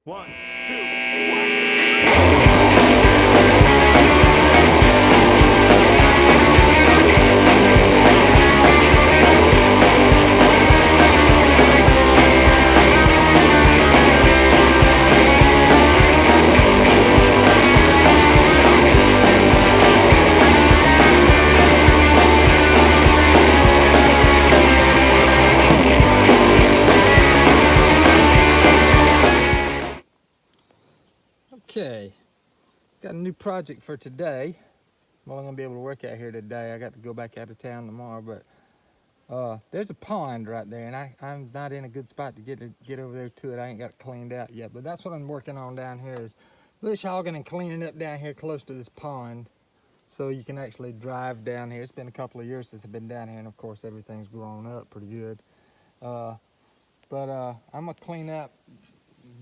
One, two, 3. Okay, got a new project for today. I'm only gonna be able to work out here today. I got to go back out of town tomorrow, but there's a pond right there, and I'm not in a good spot to get over there to it. I ain't got it cleaned out yet, but that's what I'm working on down here is bush hogging and cleaning up down here close to this pond, so you can actually drive down here. It's been a couple of years since I've been down here, and of course everything's grown up pretty good. But I'm gonna clean up,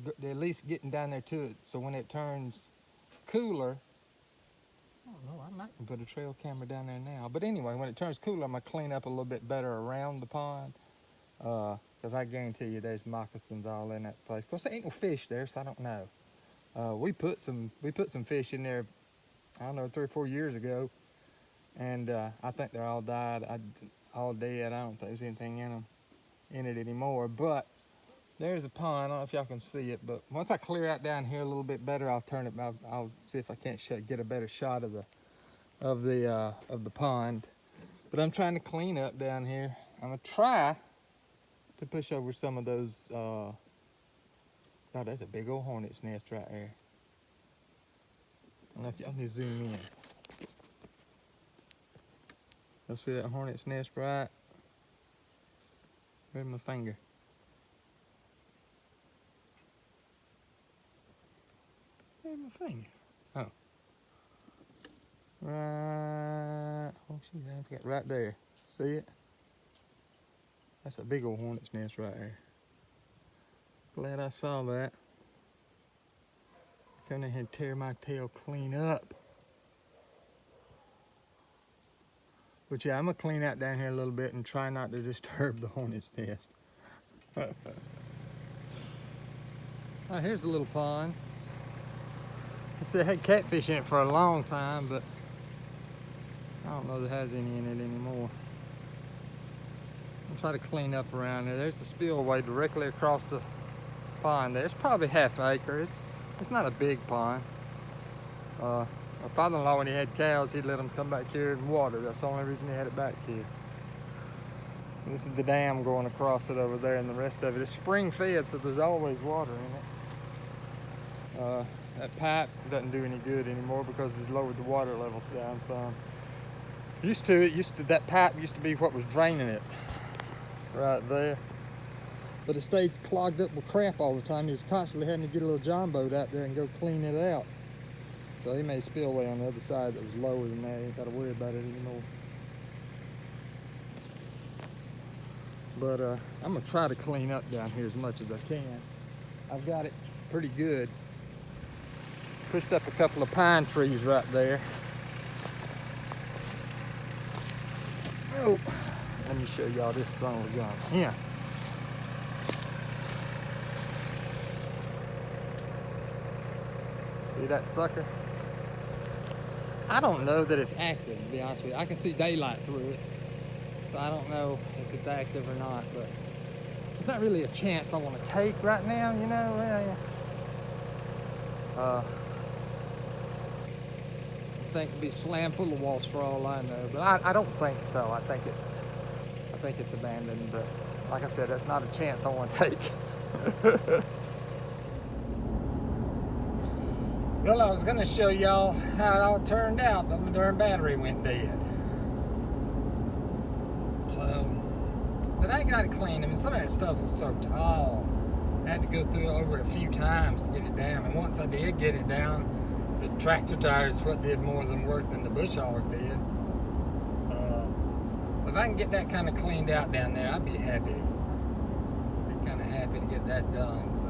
at least getting down there to it, so when it turns cooler, I don't know, I might put a trail camera down there now. But anyway, when it turns cooler, I'm gonna clean up a little bit better around the pond, because I guarantee you there's moccasins all in that place. Of course, there ain't no fish there, so I don't know. We put some fish in there, I don't know, 3 or 4 years ago, and I think they're all died, all dead. I don't think there's anything in it anymore. But there's a pond. I don't know if y'all can see it, but once I clear out down here a little bit better, I'll turn it. I'll see if I can't get a better shot of the pond. But I'm trying to clean up down here. I'm gonna try to push over some of those. Oh, there's a big old hornet's nest right there. I don't know if y'all can zoom in. Y'all see that hornet's nest right? Where's my finger? Where's my finger? Oh. Right. Oh, she's got right there. See it? That's a big old hornet's nest right there. Glad I saw that. Come in here and tear my tail clean up. But yeah, I'm gonna clean out down here a little bit and try not to disturb the hornet's nest. Oh, here's a little pond. I said it had catfish in it for a long time, but I don't know if it has any in it anymore. I'll try to clean up around there. There's a spillway directly across the pond there. It's probably half acre. It's not a big pond. My father-in-law, when he had cows, he'd let them come back here and water. That's the only reason he had it back here. And this is the dam going across it over there, and the rest of it is spring fed, so there's always water in it. That pipe doesn't do any good anymore because it's lowered the water levels down some. That pipe used to be what was draining it right there. But it stayed clogged up with crap all the time. He was constantly having to get a little John boat out there and go clean it out. So he made a spillway on the other side that was lower than that. Ain't got to worry about it anymore. But I'm gonna try to clean up down here as much as I can. I've got it pretty good. Pushed up a couple of pine trees right there. Oh, let me show y'all this son of a gun. Yeah. See that sucker? I don't know that it's active, to be honest with you. I can see daylight through it, so I don't know if it's active or not, but it's not really a chance I want to take right now, you know. I think it'd be slammed full of wasps for all I know, but I don't think so. I think it's abandoned, but like I said, that's not a chance I want to take. Well, I was going to show y'all how it all turned out, but my darn battery went dead. So, but I got it cleaned. I mean, some of that stuff was so tall. I had to go through it over a few times to get it down. And once I did get it down, the tractor tires what did more than work than the bush hog did. If I can get that kind of cleaned out down there, I'd be happy. Be kind of happy to get that done. So.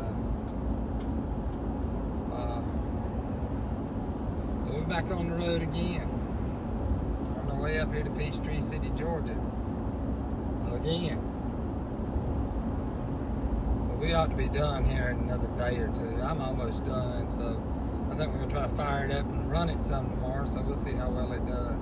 We're back on the road again. On our way up here to Peachtree City, Georgia. Again. But we ought to be done here in another day or two. I'm almost done, so I think we're gonna try to fire it up and run it some tomorrow, so we'll see how well it does.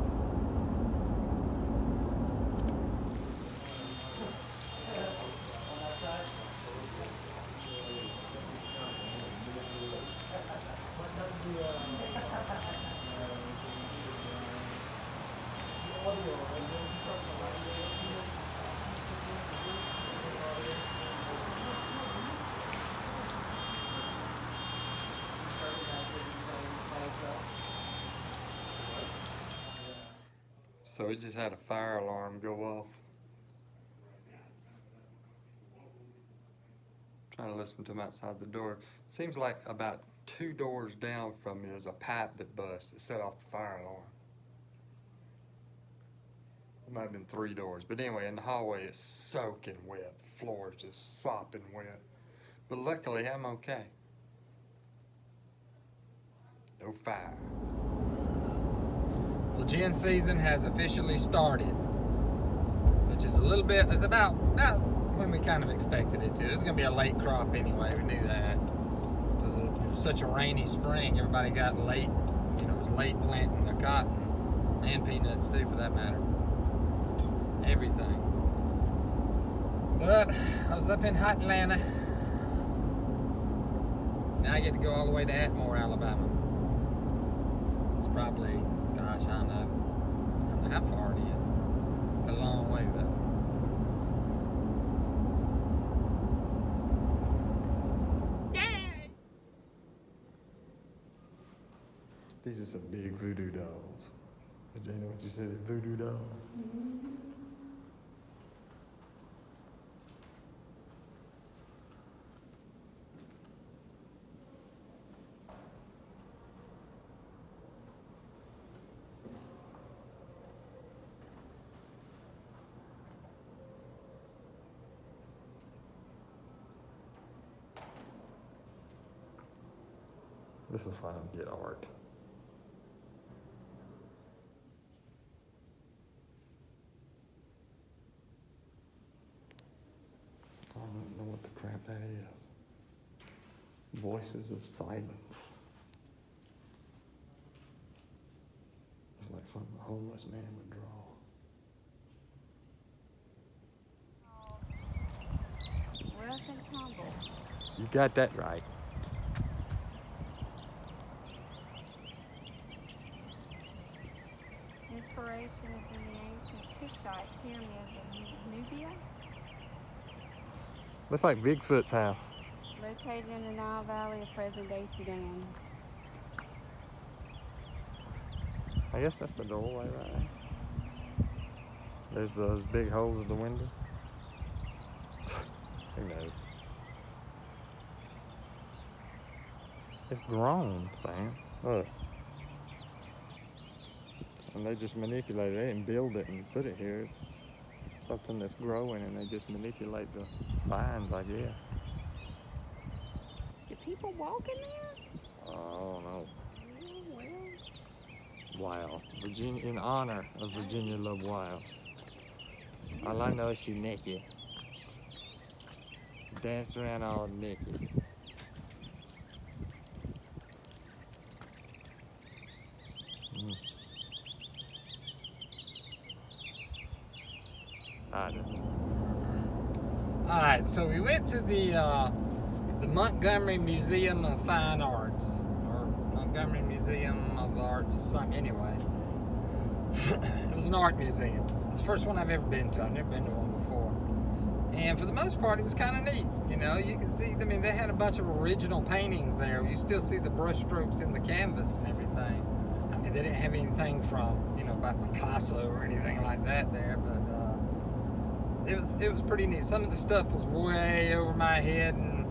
So it just had a fire alarm go off. Trying to listen to him outside the door. Seems like about 2 doors down from me there's a pipe that bust that set off the fire alarm. It might have been 3 doors, but anyway, in the hallway it's soaking wet. The floor is just sopping wet. But luckily I'm okay. No fire. Well, gin season has officially started, which is a little bit, it's about when we kind of expected it to. It's going to be a late crop anyway, we knew that. It was such a rainy spring, everybody got late, it was late planting their cotton, and peanuts too for that matter. Everything. But I was up in hot Atlanta. Now I get to go all the way to Atmore, Alabama. It's probably, gosh, I don't know how far it is. It's a long way though. Yay! These are some big voodoo dolls. Did you know what you said? Voodoo doll? Mm-hmm. This is why I don't get art. I don't know what the crap that is. Voices of silence. It's like something a homeless man would draw. Rough and tumble. You got that right. Inspiration is in the ancient Kushite pyramids of Nubia, Looks like Bigfoot's house. located in the Nile Valley of present-day Sudan. I guess that's the doorway right there. There's those big holes in the windows. Who knows? It's grown, Sam. Look. And they just manipulate it. They didn't build it and put it here. It's something that's growing and they just manipulate the vines, I guess. Do people walk in there? Oh, no. Yeah, well. Wow. Virginia, in honor of Virginia Love Wild. All I know is she's naked. She danced around all naked. Alright, so we went to the Montgomery Museum of Fine Arts, or Montgomery Museum of Arts, or something, anyway. It was an art museum. It's the first one I've ever been to. I've never been to one before. And for the most part, it was kind of neat. You can see, they had a bunch of original paintings there. You still see the brush strokes in the canvas and everything. They didn't have anything from, by Picasso or anything like that there, but it was pretty neat. Some of the stuff was way over my head, and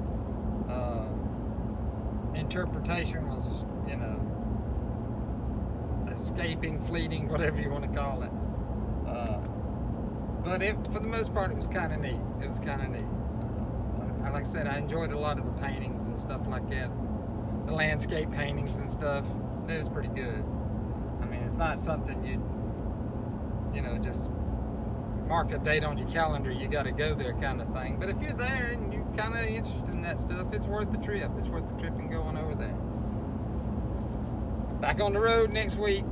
interpretation was, escaping, fleeting, whatever you want to call it. But for the most part, it was kind of neat. It was kind of neat. Like I said, I enjoyed a lot of the paintings and stuff like that. The landscape paintings and stuff. It was pretty good. It's not something just mark a date on your calendar, you got to go there kind of thing. But if you're there and you kind of interested in that stuff, it's worth the trip. It's worth the trip and going over there. Back on the road next week.